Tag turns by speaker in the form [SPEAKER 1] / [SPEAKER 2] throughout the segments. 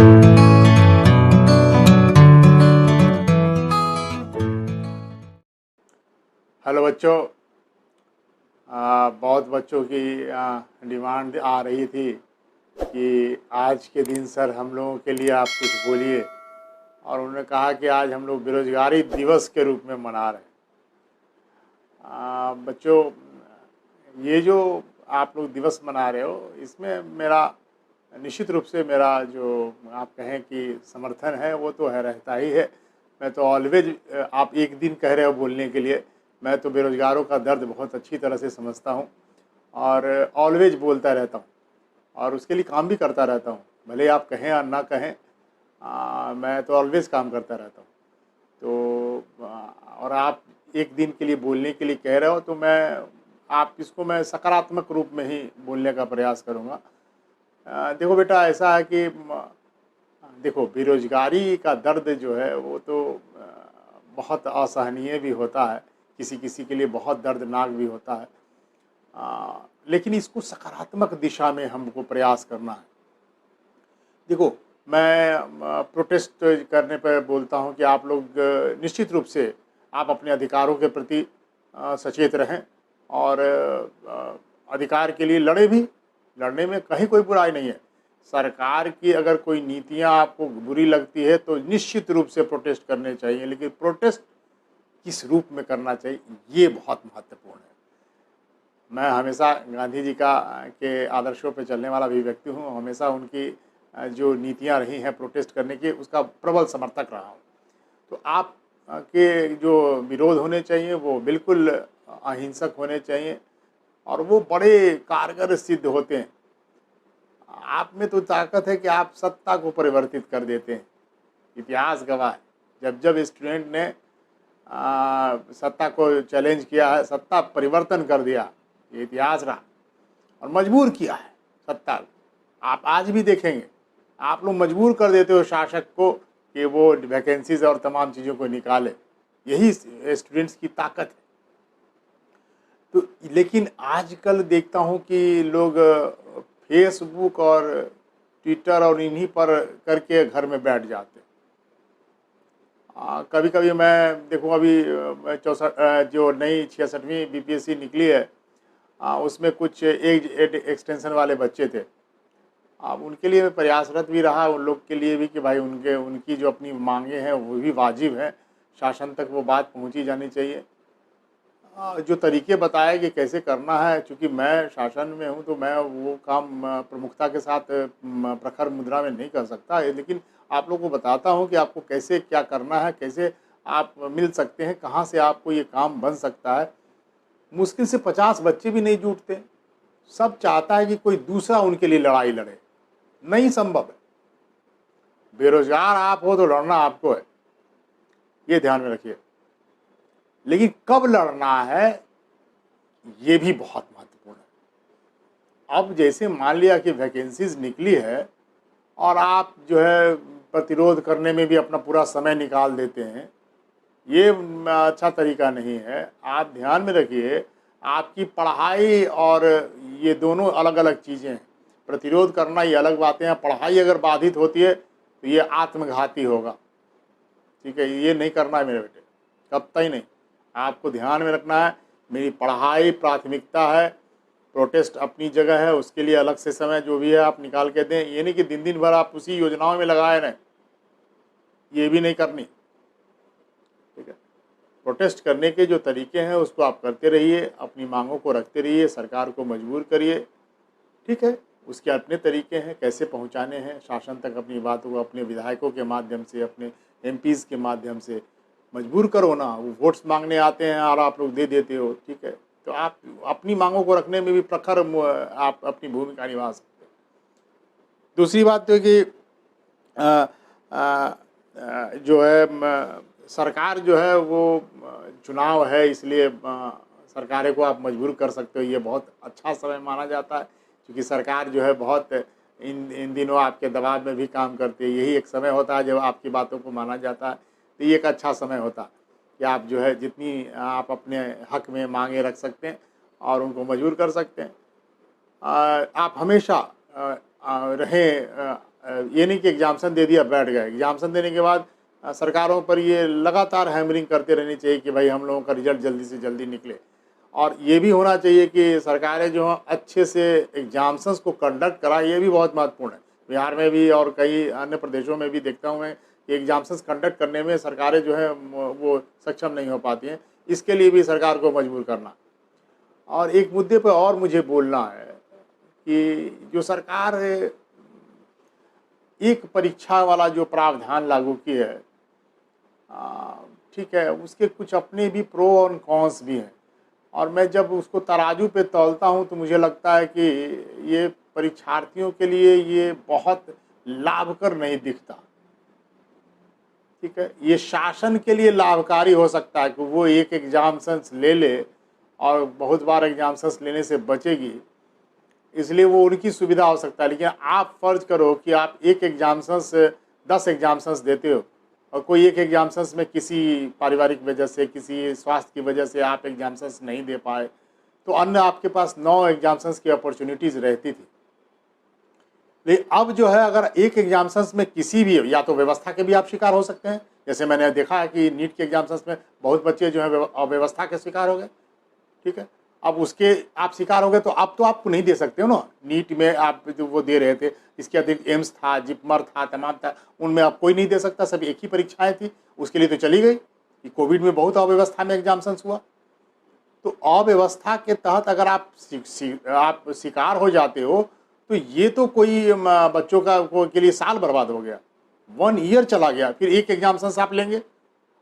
[SPEAKER 1] Hello बच्चों। बहुत बच्चों की डिमांड आ रही थी कि आज के दिन सर हम लोगों के लिए आप कुछ बोलिए, और उन्होंने कहा कि आज हम लोग बेरोजगारी दिवस के रूप में मना रहे हैं। बच्चों, ये जो आप लोग दिवस मना रहे हो, इसमें मेरा निश्चित रूप से मेरा जो आप कहें कि समर्थन है वो तो है, रहता ही है। मैं तो ऑलवेज, आप एक दिन कह रहे हो बोलने के लिए, मैं तो बेरोज़गारों का दर्द बहुत अच्छी तरह से समझता हूँ और ऑलवेज बोलता रहता हूँ और उसके लिए काम भी करता रहता हूँ, भले आप कहें या ना कहें। मैं तो ऑलवेज काम करता रहता हूँ। तो और आप एक दिन के लिए बोलने के लिए कह रहे हो, तो मैं सकारात्मक रूप में ही बोलने का प्रयास करूँगा। देखो बेटा, ऐसा है कि देखो, बेरोजगारी का दर्द जो है वो तो बहुत असहनीय भी होता है, किसी किसी के लिए बहुत दर्दनाक भी होता है। लेकिन इसको सकारात्मक दिशा में हमको प्रयास करना है। देखो, मैं प्रोटेस्ट करने पर बोलता हूँ कि आप लोग निश्चित रूप से आप अपने अधिकारों के प्रति सचेत रहें और अधिकार के लिए लड़े भी। लड़ने में कहीं कोई बुराई नहीं है। सरकार की अगर कोई नीतियाँ आपको बुरी लगती है तो निश्चित रूप से प्रोटेस्ट करने चाहिए, लेकिन प्रोटेस्ट किस रूप में करना चाहिए ये बहुत महत्वपूर्ण है। मैं हमेशा गांधी जी के आदर्शों पर चलने वाला भी व्यक्ति हूँ। हमेशा उनकी जो नीतियाँ रही हैं प्रोटेस्ट करने की, उसका प्रबल समर्थक रहा हूँ। तो आप के जो विरोध होने चाहिए वो बिल्कुल अहिंसक होने चाहिए और वो बड़े कारगर सिद्ध होते हैं। आप में तो ताकत है कि आप सत्ता को परिवर्तित कर देते हैं। इतिहास गवाह है, जब जब स्टूडेंट ने सत्ता को चैलेंज किया है, सत्ता परिवर्तन कर दिया, ये इतिहास रहा और मजबूर किया है सत्ता को। आप आज भी देखेंगे, आप लोग मजबूर कर देते हो शासक को कि वो वैकेंसीज और तमाम चीज़ों को निकाले। यही स्टूडेंट्स की ताकत है। तो लेकिन आजकल देखता हूँ कि लोग फेसबुक और ट्विटर और इन्हीं पर करके घर में बैठ जाते हैं। कभी कभी मैं देखूँ, अभी 64 जो नई 66वीं बीपीएससी निकली है, उसमें कुछ एज एक्सटेंशन वाले बच्चे थे। अब उनके लिए मैं प्रयासरत भी रहा, उन लोग के लिए भी, कि भाई उनकी जो अपनी मांगे हैं वो भी वाजिब हैं, शासन तक वो बात पहुंची जानी चाहिए। जो तरीके बताए कि कैसे करना है, चूँकि मैं शासन में हूँ तो मैं वो काम प्रमुखता के साथ प्रखर मुद्रा में नहीं कर सकता, लेकिन आप लोगों को बताता हूँ कि आपको कैसे क्या करना है, कैसे आप मिल सकते हैं, कहाँ से आपको ये काम बन सकता है। मुश्किल से 50 बच्चे भी नहीं जुटते, सब चाहता है कि कोई दूसरा उनके लिए लड़ाई लड़े। नहीं संभव है। बेरोजगार आप हो तो लड़ना आपको है, ये ध्यान में रखिए। लेकिन कब लड़ना है ये भी बहुत महत्वपूर्ण है। अब जैसे मान लिया कि वैकेंसीज निकली है और आप जो है प्रतिरोध करने में भी अपना पूरा समय निकाल देते हैं, ये अच्छा तरीका नहीं है। आप ध्यान में रखिए, आपकी पढ़ाई और ये दोनों अलग अलग चीज़ें हैं। प्रतिरोध करना ये अलग बातें हैं, पढ़ाई अगर बाधित होती है तो ये आत्मघाती होगा। ठीक है, ये नहीं करना है मेरे बेटे, कतई नहीं। आपको ध्यान में रखना है, मेरी पढ़ाई प्राथमिकता है, प्रोटेस्ट अपनी जगह है, उसके लिए अलग से समय जो भी है आप निकाल के दें। ये नहीं कि दिन दिन भर आप उसी योजनाओं में लगाए रहें, ये भी नहीं करनी। ठीक है, प्रोटेस्ट करने के जो तरीके हैं उसको आप करते रहिए, अपनी मांगों को रखते रहिए, सरकार को मजबूर करिए। ठीक है, उसके अपने तरीके हैं कैसे पहुंचाने हैं शासन तक अपनी बातों को, अपने विधायकों के माध्यम से, अपने एमपीज़ के माध्यम से मजबूर करो ना। वो वोट्स मांगने आते हैं और आप लोग दे देते हो। ठीक है, तो आप अपनी मांगों को रखने में भी प्रखर आप अपनी भूमिका निभा सकते हो। दूसरी बात तो कि जो है सरकार जो है वो चुनाव है, इसलिए सरकारें को आप मजबूर कर सकते हो। ये बहुत अच्छा समय माना जाता है, क्योंकि सरकार जो है बहुत इन दिनों आपके दबाव में भी काम करती है। यही एक समय होता है जब आपकी बातों को माना जाता है, तो ये एक अच्छा समय होता है कि आप जो है जितनी आप अपने हक में मांगे रख सकते हैं और उनको मजबूर कर सकते हैं। आप हमेशा रहें ये नहीं कि एग्जाम्सन दे दिया बैठ गए। एग्जाम्सन देने के बाद सरकारों पर ये लगातार हैमरिंग करते रहनी चाहिए कि भाई हम लोगों का रिजल्ट जल्दी से जल्दी निकले। और ये भी होना चाहिए कि सरकारें जो हैं अच्छे से एग्जाम्सन्स को कंडक्ट कराएं, ये भी बहुत महत्वपूर्ण है। बिहार में भी और कई अन्य प्रदेशों में भी देखता हूँ मैं कि एग्जाम्सन्स कंडक्ट करने में सरकारें जो है वो सक्षम नहीं हो पाती हैं। इसके लिए भी सरकार को मजबूर करना। और एक मुद्दे पर और मुझे बोलना है कि जो सरकार एक परीक्षा वाला जो प्रावधान लागू की है, ठीक है, उसके कुछ अपने भी प्रो और कॉन्स भी हैं। और मैं जब उसको तराजू पे तौलता हूँ तो मुझे लगता है कि ये परीक्षार्थियों के लिए ये बहुत लाभकर नहीं दिखता। ठीक है, ये शासन के लिए लाभकारी हो सकता है कि वो एक एग्जाम्सन्स ले ले और बहुत बार एग्जाम्सन्स लेने से बचेगी, इसलिए वो उनकी सुविधा हो सकता है। लेकिन आप फर्ज करो कि आप एक एग्जाम्सन्स 10 एग्जाम्सन्स देते हो और कोई एक एग्जाम्सन्स में किसी पारिवारिक वजह से, किसी स्वास्थ्य की वजह से आप एग्जाम्सन्स नहीं दे पाए, तो अन्य आपके पास 9 एग्जाम्सन्स की अपॉर्चुनिटीज़ रहती थी। लेकिन अब जो है अगर एक एग्जाम्सन्स में किसी भी, या तो व्यवस्था के भी आप शिकार हो सकते हैं, जैसे मैंने देखा है कि नीट के एग्जाम्सन्स में बहुत बच्चे जो है अव्यवस्था के शिकार हो गए। ठीक है, अब उसके आप शिकार हो गए तो अब तो आपको नहीं दे सकते हो ना। नीट में आप जो वो दे रहे थे, इसके अतिरिक्त एम्स था, जिपमर था, तमाम था, उनमें अब कोई नहीं दे सकता, सब एक ही परीक्षाएं थी, उसके लिए तो चली गई। कि कोविड में बहुत अव्यवस्था में एग्जाम्सन्स हुआ। तो अव्यवस्था के तहत अगर आप शिकार हो जाते हो तो ये तो कोई बच्चों के लिए साल बर्बाद हो गया, 1 ईयर चला गया। फिर एक एग्जाम्सन्स आप लेंगे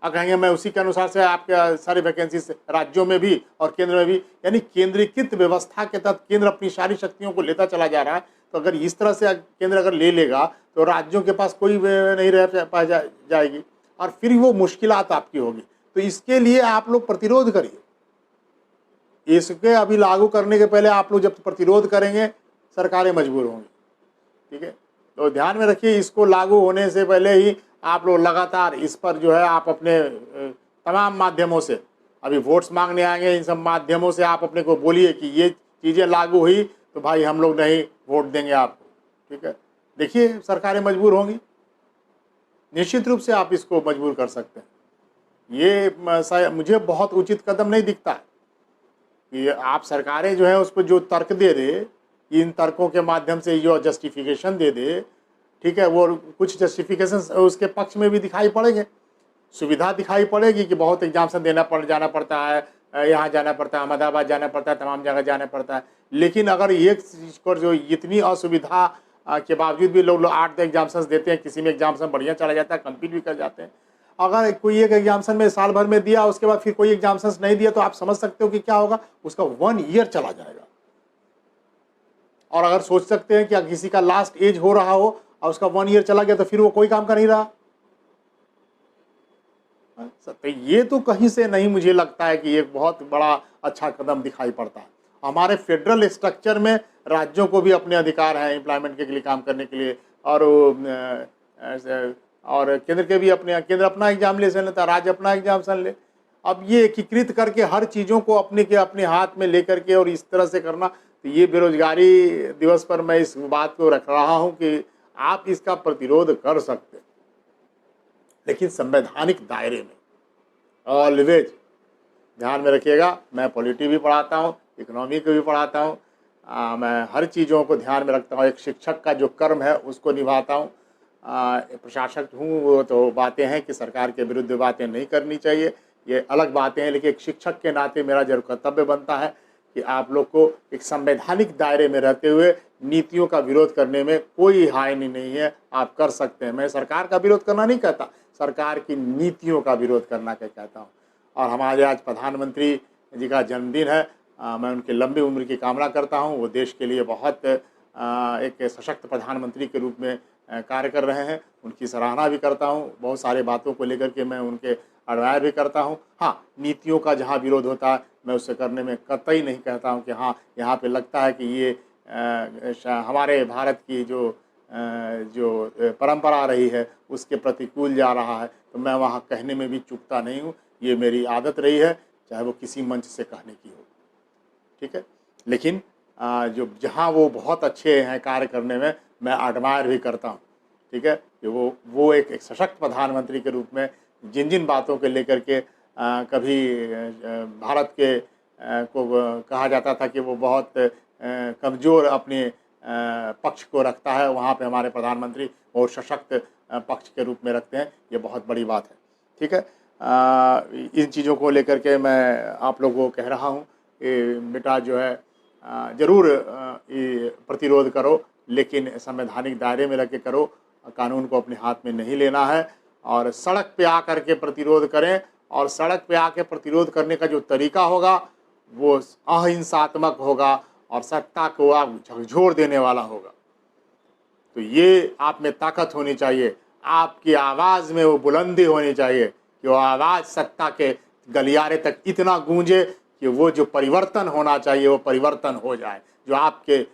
[SPEAKER 1] और कहेंगे मैं उसी के अनुसार से आपके सारी वैकेंसीज राज्यों में भी और केंद्र में भी, यानी केंद्रीकृत व्यवस्था के तहत केंद्र अपनी सारी शक्तियों को लेता चला जा रहा है। तो अगर इस तरह से केंद्र अगर ले लेगा तो राज्यों के पास कोई नहीं रह पा जाएगी और फिर वो मुश्किलात आपकी होगी। तो इसके लिए आप लोग प्रतिरोध करिए। इसके अभी लागू करने के पहले आप लोग जब प्रतिरोध करेंगे सरकारें मजबूर होंगी। ठीक है, तो ध्यान में रखिए, इसको लागू होने से पहले ही आप लोग लगातार इस पर जो है आप अपने तमाम माध्यमों से, अभी वोट्स मांगने आएंगे, इन सब माध्यमों से आप अपने को बोलिए कि ये चीज़ें लागू हुई तो भाई हम लोग नहीं वोट देंगे आपको। ठीक है, देखिए सरकारें मजबूर होंगी, निश्चित रूप से आप इसको मजबूर कर सकते हैं। ये मुझे बहुत उचित कदम नहीं दिखता कि आप सरकारें जो है उस पर जो तर्क दे दे, इन तर्कों के माध्यम से जो जस्टिफिकेशन दे दे, ठीक है, वो कुछ जस्टिफिकेशन उसके पक्ष में भी दिखाई पड़ेंगे, सुविधा दिखाई पड़ेगी कि बहुत एग्जाम्सन जाना पड़ता है, यहाँ जाना पड़ता है, अहमदाबाद जाना पड़ता है, तमाम जगह जाना पड़ता है। लेकिन अगर एक चीज़ पर जो इतनी असुविधा के बावजूद भी लोग 8 एग्जाम्सन देते हैं, किसी में एग्जाम्सन बढ़िया चला जाता है, कंप्लीट भी कर जाते हैं। अगर कोई एक एग्जाम्सन में साल भर में दिया, उसके बाद फिर कोई एग्जाम्सन नहीं दिया, तो आप समझ सकते हो कि क्या होगा, उसका 1 ईयर चला जाएगा। और अगर सोच सकते हैं कि किसी का लास्ट एज हो रहा हो और उसका 1 ईयर चला गया तो फिर वो कोई काम का नहीं रहा। तो ये तो कहीं से नहीं मुझे लगता है कि एक बहुत बड़ा अच्छा कदम दिखाई पड़ता है। हमारे फेडरल स्ट्रक्चर में राज्यों को भी अपने अधिकार हैं एम्प्लॉयमेंट के लिए, काम करने के लिए, और केंद्र के भी अपने, केंद्र अपना एग्जाम ले लेता, राज्य अपना एग्जाम ले। अब ये एकीकृत करके हर चीज़ों को अपने हाथ में लेकर के और इस तरह से करना, तो ये बेरोजगारी दिवस पर मैं इस बात को रख रहा हूँ कि आप इसका प्रतिरोध कर सकते, लेकिन संवैधानिक दायरे में। ऑलवेज ध्यान में रखिएगा, मैं पॉलिटी भी पढ़ाता हूँ, इकोनॉमी को भी पढ़ाता हूँ, मैं हर चीज़ों को ध्यान में रखता हूँ। एक शिक्षक का जो कर्म है उसको निभाता हूँ। प्रशासक हूँ, वो तो बातें हैं कि सरकार के विरुद्ध बातें नहीं करनी चाहिए, ये अलग बातें हैं, लेकिन एक शिक्षक के नाते मेरा जरूर कर्तव्य बनता है कि आप लोग को एक संवैधानिक दायरे में रहते हुए नीतियों का विरोध करने में कोई हानि नहीं है, आप कर सकते हैं। मैं सरकार का विरोध करना नहीं कहता, सरकार की नीतियों का विरोध करना क्या कहता हूँ। और हमारे आज प्रधानमंत्री जी का जन्मदिन है, मैं उनकी लंबी उम्र की कामना करता हूँ। वो देश के लिए बहुत एक सशक्त प्रधानमंत्री के रूप में कार्य कर रहे हैं, उनकी सराहना भी करता हूँ। बहुत सारे बातों को लेकर के मैं उनके एडमायर भी करता हूँ। हाँ, नीतियों का जहाँ विरोध होता है मैं उससे करने में कतई नहीं कहता हूँ कि हाँ यहाँ पे लगता है कि ये हमारे भारत की जो परंपरा रही है उसके प्रतिकूल जा रहा है, तो मैं वहाँ कहने में भी चूकता नहीं हूँ। ये मेरी आदत रही है, चाहे वो किसी मंच से कहने की हो। ठीक है, लेकिन जो जहाँ वो बहुत अच्छे हैं कार्य करने में, मैं एडमायर भी करता हूँ। ठीक है, कि वो एक सशक्त प्रधानमंत्री के रूप में जिन जिन बातों के लेकर के कभी भारत के को कहा जाता था कि वो बहुत कमज़ोर अपने पक्ष को रखता है, वहाँ पे हमारे प्रधानमंत्री बहुत सशक्त पक्ष के रूप में रखते हैं। ये बहुत बड़ी बात है। ठीक है, इन चीज़ों को लेकर के मैं आप लोगों को कह रहा हूँ कि बेटा जो है ज़रूर ये प्रतिरोध करो, लेकिन संवैधानिक दायरे में रह के करो, कानून को अपने हाथ में नहीं लेना है और सड़क पे आकर के प्रतिरोध करें। और सड़क पे आके प्रतिरोध करने का जो तरीका होगा वो अहिंसात्मक होगा और सत्ता को आप झकझोर देने वाला होगा। तो ये आप में ताकत होनी चाहिए, आपकी आवाज़ में वो बुलंदी होनी चाहिए कि वो आवाज़ सत्ता के गलियारे तक इतना गूंजे कि वो जो परिवर्तन होना चाहिए वो परिवर्तन हो जाए, जो आपके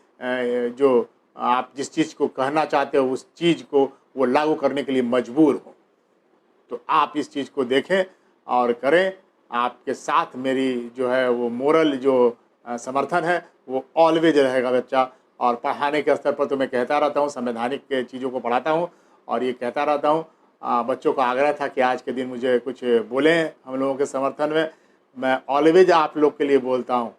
[SPEAKER 1] जो आप जिस चीज़ को कहना चाहते हो उस चीज़ को वो लागू करने के लिए मजबूर हो। तो आप इस चीज़ को देखें और करें। आपके साथ मेरी जो है वो मोरल जो समर्थन है वो ऑलवेज रहेगा बच्चा। और पढ़ाने के स्तर पर तो मैं कहता रहता हूँ, संवैधानिक चीज़ों को पढ़ाता हूँ और ये कहता रहता हूँ। बच्चों का आग्रह था कि आज के दिन मुझे कुछ बोलें हम लोगों के समर्थन में। मैं ऑलवेज आप लोग के लिए बोलता हूँ,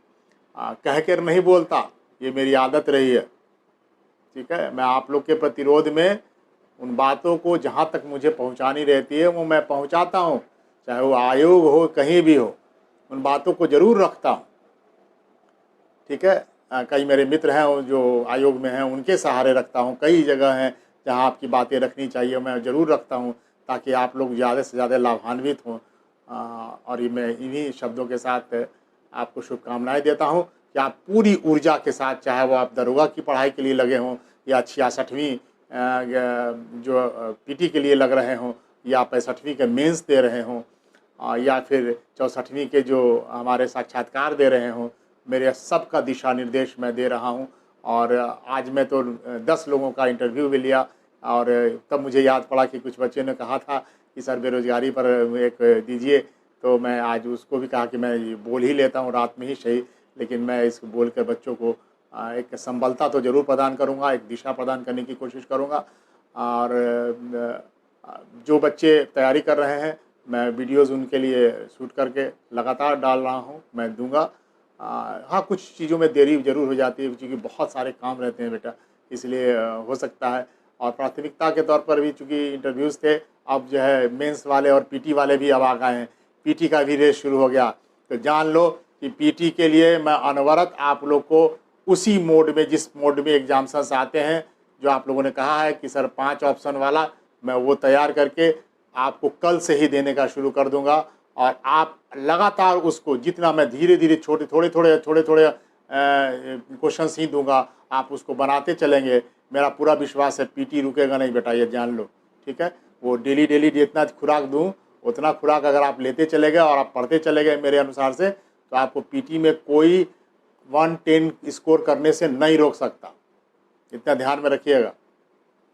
[SPEAKER 1] कह कर नहीं बोलता, ये मेरी आदत रही है। ठीक है, मैं आप लोग के प्रतिरोध में उन बातों को जहाँ तक मुझे पहुँचानी रहती है वो मैं पहुँचाता हूँ, चाहे वो आयोग हो कहीं भी हो, उन बातों को ज़रूर रखता हूँ। ठीक है, कई मेरे मित्र हैं जो आयोग में हैं, उनके सहारे रखता हूँ। कई जगह हैं जहाँ आपकी बातें रखनी चाहिए, मैं ज़रूर रखता हूँ ताकि आप लोग ज़्यादा से ज़्यादा लाभान्वित हों। और ये मैं इन्हीं शब्दों के साथ आपको शुभकामनाएं देता हूँ कि आप पूरी ऊर्जा के साथ, चाहे वो आप दरोगा की पढ़ाई के लिए लगे हों या 66वीं जो पीटी के लिए लग रहे हों या 65वीं के मेंस दे रहे हों या फिर 64वीं के जो हमारे साक्षात्कार दे रहे हों, मेरे सब का दिशा निर्देश मैं दे रहा हूं। और आज मैं तो 10 लोगों का इंटरव्यू भी लिया और तब मुझे याद पड़ा कि कुछ बच्चे ने कहा था कि सर बेरोज़गारी पर एक दीजिए, तो मैं आज उसको भी कहा कि मैं बोल ही लेता हूं रात में ही सही, लेकिन मैं इसको बोल कर बच्चों को एक संबलता तो ज़रूर प्रदान करूंगा, एक दिशा प्रदान करने की कोशिश करूंगा। और जो बच्चे तैयारी कर रहे हैं, मैं वीडियोज़ उनके लिए शूट करके लगातार डाल रहा हूँ, मैं दूँगा। हाँ, कुछ चीज़ों में देरी ज़रूर हो जाती है क्योंकि बहुत सारे काम रहते हैं बेटा, इसलिए हो सकता है। और प्राथमिकता के तौर पर भी चूँकि इंटरव्यूज़ थे, अब जो है मेंस वाले और पीटी वाले भी अब आ गए हैं, पीटी का भी रेस शुरू हो गया। तो जान लो कि पीटी के लिए मैं अनवरत आप लोग को उसी मोड में, जिस मोड में एग्जाम्स आते हैं, जो आप लोगों ने कहा है कि सर 5 ऑप्शन वाला, मैं वो तैयार करके आपको कल से ही देने का शुरू कर दूंगा। और आप लगातार उसको, जितना मैं धीरे धीरे थोड़े थोड़े क्वेश्चंस ही दूंगा, आप उसको बनाते चलेंगे। मेरा पूरा विश्वास है पीटी रुकेगा नहीं बेटा, ये जान लो। ठीक है, वो डेली जितना खुराक दूं उतना खुराक अगर आप लेते चले गए और आप पढ़ते चले गए मेरे अनुसार से, तो आपको पीटी में कोई 110 स्कोर करने से नहीं रोक सकता, इतना ध्यान में रखिएगा।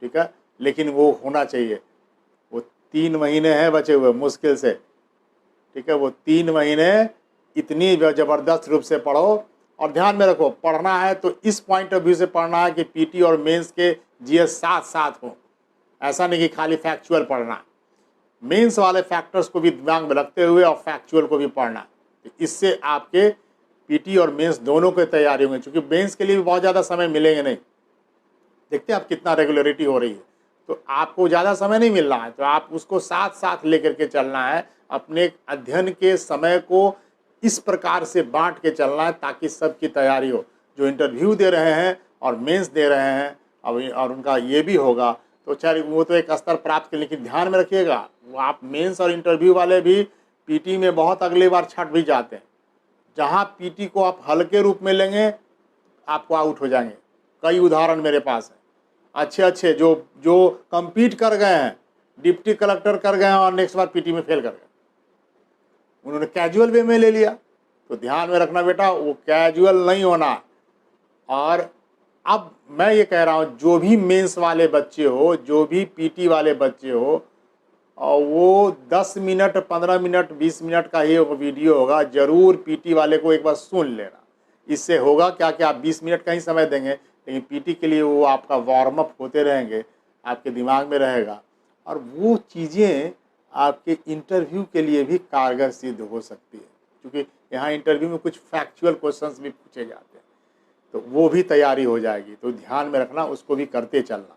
[SPEAKER 1] ठीक है, लेकिन वो होना चाहिए। वो 3 महीने हैं बचे हुए मुश्किल से। ठीक है, वो 3 महीने इतनी ज़बरदस्त रूप से पढ़ो। और ध्यान में रखो, पढ़ना है तो इस पॉइंट ऑफ व्यू से पढ़ना है कि पीटी और मेंस के जीएस साथ साथ हो। ऐसा नहीं कि खाली फैक्चुअल पढ़ना, मेंस वाले फैक्टर्स को भी दिमाग में रखते हुए और फैक्चुअल को भी पढ़ना। इससे आपके पीटी और मेंस दोनों की तैयारी होंगी, क्योंकि मेंस के लिए भी बहुत ज़्यादा समय मिलेंगे नहीं। देखते हैं आप कितना रेगुलरिटी हो रही है, तो आपको ज़्यादा समय नहीं मिल रहा है, तो आप उसको साथ साथ लेकर के चलना है। अपने अध्ययन के समय को इस प्रकार से बांट के चलना है ताकि सबकी तैयारी हो। जो इंटरव्यू दे रहे हैं और मेंस दे रहे हैं और उनका ये भी होगा, तो चाहे वो तो एक स्तर प्राप्त करें, लेकिन ध्यान में रखिएगा वो आप मेंस और इंटरव्यू वाले भी पीटी में बहुत अगली बार छट भी जाते हैं। जहाँ पीटी को आप हल्के रूप में लेंगे आपको आउट हो जाएंगे। कई उदाहरण मेरे पास हैं, अच्छे जो कम्पीट कर गए हैं, डिप्टी कलेक्टर कर गए हैं और नेक्स्ट बार पीटी में फेल कर गए, उन्होंने कैजुअल वे में ले लिया। तो ध्यान में रखना बेटा, वो कैजुअल नहीं होना। और अब मैं ये कह रहा हूँ, जो भी मेंस वाले बच्चे हो, जो भी पीटी वाले बच्चे हो, और वो 10 मिनट 15 मिनट 20 मिनट का ही वीडियो होगा, ज़रूर पीटी वाले को एक बार सुन लेना। इससे होगा क्या कि आप 20 मिनट का ही समय देंगे, लेकिन पीटी के लिए वो आपका वार्म अप होते रहेंगे। आपके दिमाग में रहेगा और वो चीज़ें आपके इंटरव्यू के लिए भी कारगर सिद्ध हो सकती है, क्योंकि यहाँ इंटरव्यू में कुछ फैक्चुअल क्वेश्चंस भी पूछे जाते हैं, तो वो भी तैयारी हो जाएगी। तो ध्यान में रखना, उसको भी करते चलना।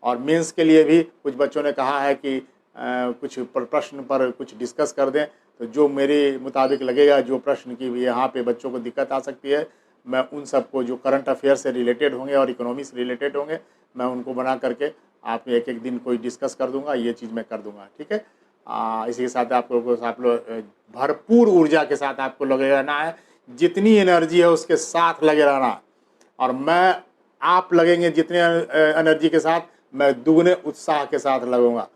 [SPEAKER 1] और मेंस के लिए भी कुछ बच्चों ने कहा है कि कुछ प्रश्न पर कुछ डिस्कस कर दें, तो जो मेरे मुताबिक लगेगा, जो प्रश्न की भी यहाँ पे बच्चों को दिक्कत आ सकती है, मैं उन सबको जो करंट अफेयर से रिलेटेड होंगे और इकोनॉमी से रिलेटेड होंगे, मैं उनको बना करके आप एक एक दिन कोई डिस्कस कर दूंगा, ये चीज़ मैं कर दूंगा, ठीक है। इसी के साथ आप लोग भरपूर ऊर्जा के साथ आपको लगे रहना है, जितनी एनर्जी है उसके साथ लगे रहना है। और मैं आप लगेंगे जितने एनर्जी के साथ, मैं दुगने उत्साह के साथ लगूंगा।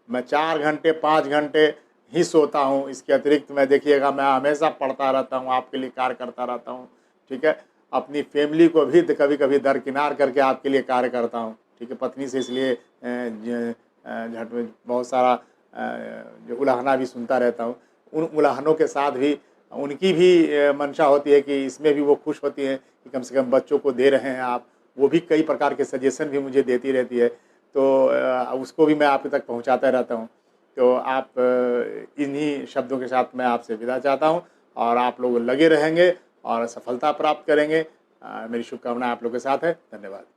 [SPEAKER 1] मैं 4 घंटे 5 घंटे ही सोता हूँ, इसके अतिरिक्त मैं देखिएगा मैं हमेशा पढ़ता रहता हूँ, आपके लिए कार्य करता रहता हूँ, ठीक है। अपनी फैमिली को भी कभी कभी दरकिनार करके आपके लिए कार्य करता हूँ, ठीक है। पत्नी से इसलिए झट में बहुत सारा जो उलाहना भी सुनता रहता हूँ, उन उलाहनों के साथ भी उनकी भी मंशा होती है कि इसमें भी वो खुश होती हैं कि कम से कम बच्चों को दे रहे हैं आप। वो भी कई प्रकार के सजेशन भी मुझे देती रहती है, तो उसको भी मैं आप तक पहुंचाता रहता हूं। तो आप इन्हीं शब्दों के साथ मैं आपसे विदा चाहता हूं, और आप लोग लगे रहेंगे और सफलता प्राप्त करेंगे। मेरी शुभकामनाएं आप लोगों के साथ है। धन्यवाद।